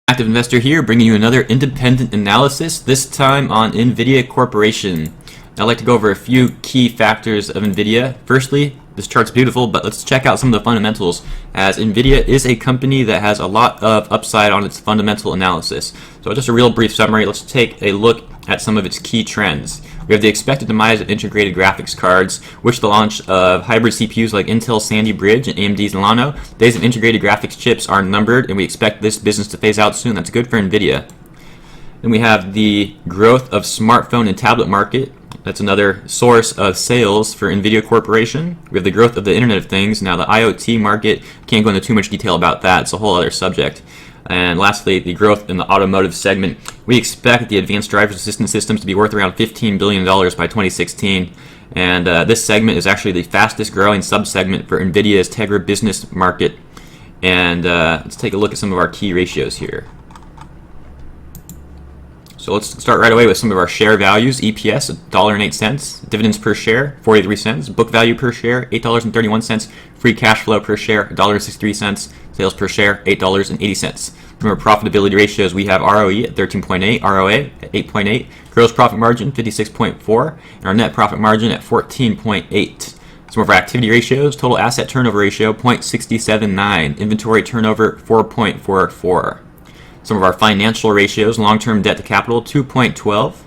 Active Investor here, bringing you another independent analysis, this time on Nvidia Corporation. Now, I'd like to go over a few key factors of Nvidia. Firstly, this chart's beautiful, but let's check out some of the fundamentals, as Nvidia is a company that has a lot of upside on its fundamental analysis. So just a real brief summary, let's take a look at some of its key trends. We have the expected demise of integrated graphics cards, which the launch of hybrid CPUs like Intel's Sandy Bridge and AMD's Llano. Days of integrated graphics chips are numbered, and we expect this business to phase out soon. That's good for Nvidia. Then we have the growth of smartphone and tablet market. That's another source of sales for Nvidia Corporation. We have the growth of the Internet of Things. Now, the IoT market, can't go into too much detail about that. It's a whole other subject. And lastly, the growth in the automotive segment. We expect the advanced driver assistance systems to be worth around $15 billion by 2016. And this segment is actually the fastest growing subsegment for Nvidia's Tegra business market. And let's take a look at some of our key ratios here. So let's start right away with some of our share values. EPS, $1.08. Dividends per share, 43 cents. Book value per share, $8.31. Free cash flow per share, $1.63. Sales per share, $8.80. Remember, profitability ratios, we have ROE at 13.8, ROA at 8.8, gross profit margin 56.4, and our net profit margin at 14.8. Some of our activity ratios, total asset turnover ratio 0.679, inventory turnover 4.44. Some of our financial ratios, long-term debt to capital 2.12,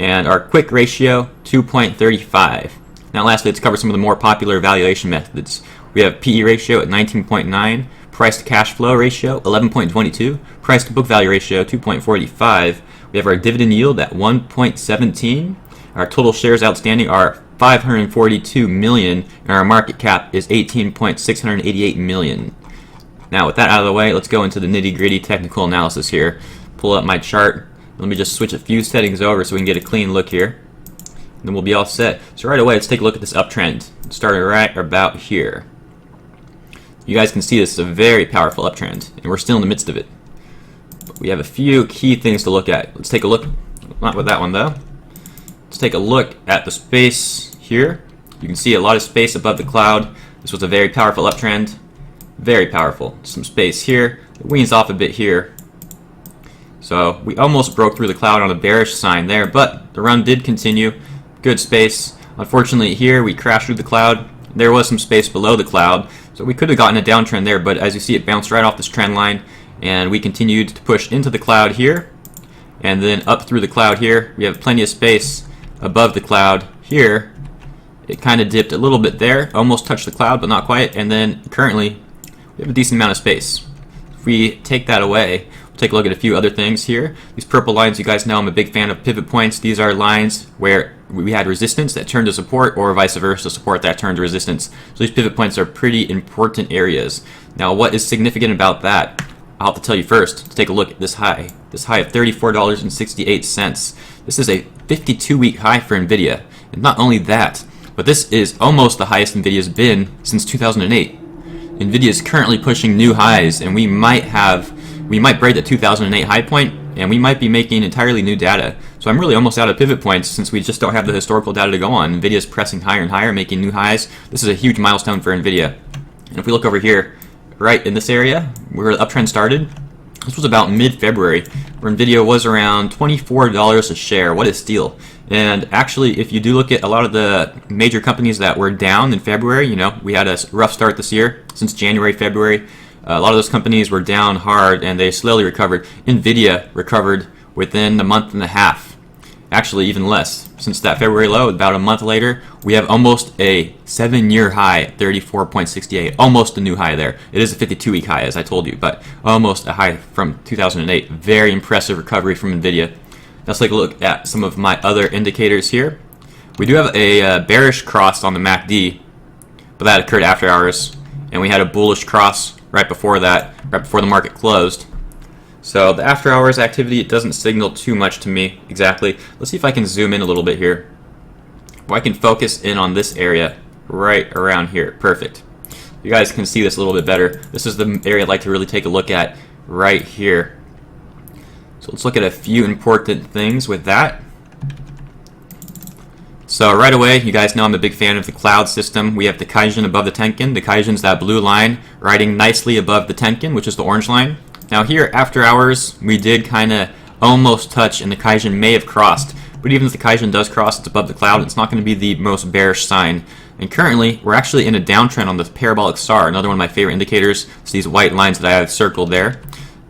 and our quick ratio 2.35. Now lastly, let's cover some of the more popular valuation methods. We have PE ratio at 19.9, price to cash flow ratio 11.22, price to book value ratio 2.45. We have our dividend yield at 1.17. Our total shares outstanding are 542 million, and our market cap is 18.688 million. Now, with that out of the way, let's go into the nitty-gritty technical analysis here. Pull up my chart. Let me just switch a few settings over so we can get a clean look here. And then we'll be all set. So right away, let's take a look at this uptrend. Starting right about here. You guys can see this is a very powerful uptrend, and we're still in the midst of it. But we have a few key things to look at. Let's take a look, not with that one though. Let's take a look at the space here. You can see a lot of space above the cloud. This was a very powerful uptrend. Very powerful. Some space here. It weans off a bit here. So we almost broke through the cloud on a bearish sign there, but the run did continue. Good space. Unfortunately here we crashed through the cloud. There was some space below the cloud, so we could have gotten a downtrend there, but as you see, it bounced right off this trend line, and we continued to push into the cloud here, and then up through the cloud here. We have plenty of space above the cloud here. It kind of dipped a little bit there, almost touched the cloud, but not quite, and then currently we have a decent amount of space. If we take that away, we'll take a look at a few other things here. These purple lines, you guys know I'm a big fan of pivot points. These are lines where we had resistance that turned to support, or vice versa, support that turned to resistance. So these pivot points are pretty important areas. Now, what is significant about that? I'll have to tell you first. Let's take a look at this high. This high of $34.68. This is a 52-week high for Nvidia. And not only that, but this is almost the highest Nvidia's been since 2008. Nvidia is currently pushing new highs, and we might break the 2008 high point, and we might be making entirely new data. So I'm really almost out of pivot points since we just don't have the historical data to go on. Nvidia is pressing higher and higher, making new highs. This is a huge milestone for Nvidia. And if we look over here, right in this area where the uptrend started, this was about mid-February, where Nvidia was around $24 a share. What a steal. And actually, if you do look at a lot of the major companies that were down in February, you know, we had a rough start this year, since January, February. A lot of those companies were down hard, and they slowly recovered. Nvidia recovered within a month and a half. Actually, even less. Since that February low, about a month later, we have almost a 7-year high at 34.68. Almost a new high there. It is a 52-week high, as I told you, but almost a high from 2008. Very impressive recovery from Nvidia. Let's take a look at some of my other indicators here. We do have a bearish cross on the MACD, but that occurred after hours, and we had a bullish cross right before that, right before the market closed. So the after hours activity, it doesn't signal too much to me exactly. Let's see if I can zoom in a little bit here. Well, I can focus in on this area right around here. Perfect. You guys can see this a little bit better. This is the area I'd like to really take a look at right here. So let's look at a few important things with that. So right away, you guys know I'm a big fan of the cloud system. We have the Kijun above the Tenkin. The Kijun's that blue line riding nicely above the Tenkin, which is the orange line. Now here, after hours, we did kind of almost touch, and the Kijun may have crossed. But even if the Kijun does cross, it's above the cloud, it's not going to be the most bearish sign. And currently, we're actually in a downtrend on the parabolic star, another one of my favorite indicators. It's these white lines that I have circled there.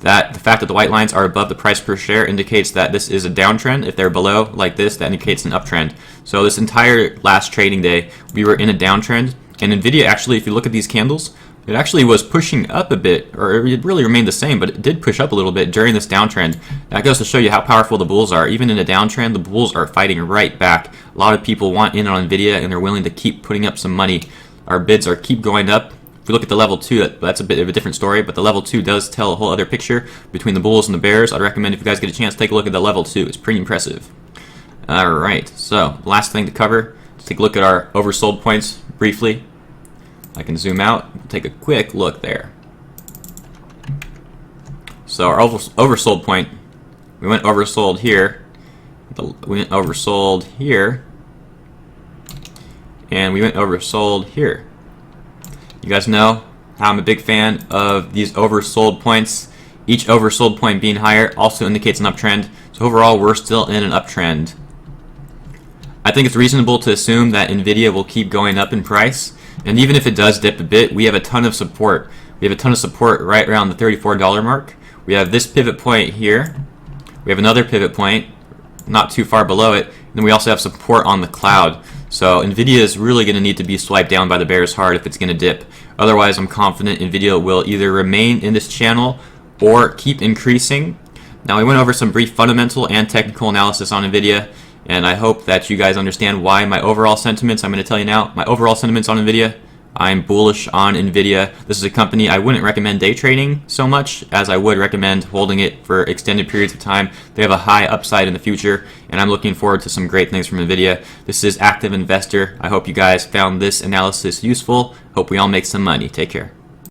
That the fact that the white lines are above the price per share indicates that this is a downtrend. If they're below, like this, that indicates an uptrend. So this entire last trading day, we were in a downtrend. And Nvidia actually, if you look at these candles, it actually was pushing up a bit, or it really remained the same, but it did push up a little bit during this downtrend. That goes to show you how powerful the bulls are. Even in a downtrend, the bulls are fighting right back. A lot of people want in on Nvidia, and they're willing to keep putting up some money. Our bids are keep going up. If we look at the level 2, that's a bit of a different story, but the level 2 does tell a whole other picture between the bulls and the bears. I'd recommend if you guys get a chance, take a look at the level 2. It's pretty impressive. Alright, so last thing to cover, let's take a look at our oversold points briefly. I can zoom out, take a quick look there. So our oversold point, we went oversold here, we went oversold here, and we went oversold here. You guys know how I'm a big fan of these oversold points. Each oversold point being higher also indicates an uptrend. So overall, we're still in an uptrend. I think it's reasonable to assume that Nvidia will keep going up in price. And even if it does dip a bit, we have a ton of support. We have a ton of support right around the $34 mark. We have this pivot point here. We have another pivot point not too far below it. And then we also have support on the cloud. So Nvidia is really going to need to be swiped down by the bears hard if it's going to dip. Otherwise, I'm confident Nvidia will either remain in this channel or keep increasing. Now, we went over some brief fundamental and technical analysis on Nvidia. And I hope that you guys understand why my overall sentiments, I'm going to tell you now, my overall sentiments on Nvidia, I'm bullish on Nvidia. This is a company I wouldn't recommend day trading so much as I would recommend holding it for extended periods of time. They have a high upside in the future, and I'm looking forward to some great things from Nvidia. This is Active Investor. I hope you guys found this analysis useful. Hope we all make some money. Take care.